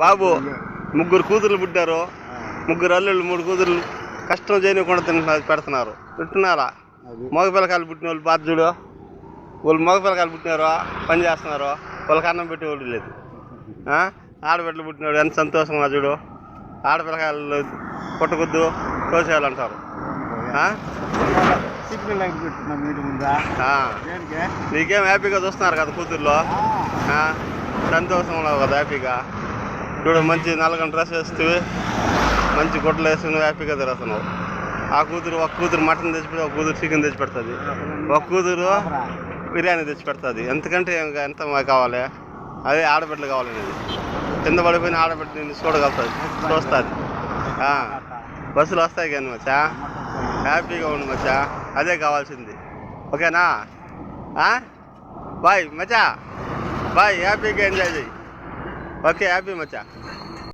బాబు ముగ్గురు కూతుర్లు పుట్టారు, ముగ్గురు అల్లుళ్ళు, 3 కూతుర్లు కష్టం చేయకుండా పెడుతున్నారు. తింటున్నారా? మగ పిల్లకాయలు పుట్టిన వాళ్ళు బాధ చూడు. వాళ్ళు మగ పిల్లకాయలు పుట్టినారో పని చేస్తున్నారు, వాళ్ళకి అన్నం పెట్టేవాళ్ళు లేదు. ఆడబిడ్డలు పుట్టినాడు ఎంత సంతోషంగా చూడు. ఆడపిల్లకాయలు పుట్టకొద్దు తోసేయాలంటారు. నీకేం హ్యాపీగా చూస్తున్నారు కదా కూతుర్లో, సంతోషంలో కదా హ్యాపీగా చూడు. మంచి నల్లగొండ డ్రెస్ వేస్తూ మంచి గుడ్డలు వేసుకుని హ్యాపీగా తిరుగుతున్నావు. ఒక కూతురు మటన్ తెచ్చిపెట్టి, ఒక కూతురు చికెన్ తెచ్చి పెడుతుంది, ఒక కూతురు బిర్యానీ తెచ్చి పెడుతుంది. ఎంతకంటే ఎంత కావాలి? అదే ఆడబిడ్డలు కావాలనేది. కింద పడిపోయిన ఆడబిడ్డ నేను చూస్తుంది. బస్సులు వస్తాయి కానీ మచ్చా హ్యాపీగా ఉండు మచ్చా, అదే కావాల్సింది. ఓకేనా? బాయ్ మచ్చా, బాయ్. హ్యాపీగా ఎంజాయ్ చేయి. ఓకే, హ్యాపీ మచ్చా.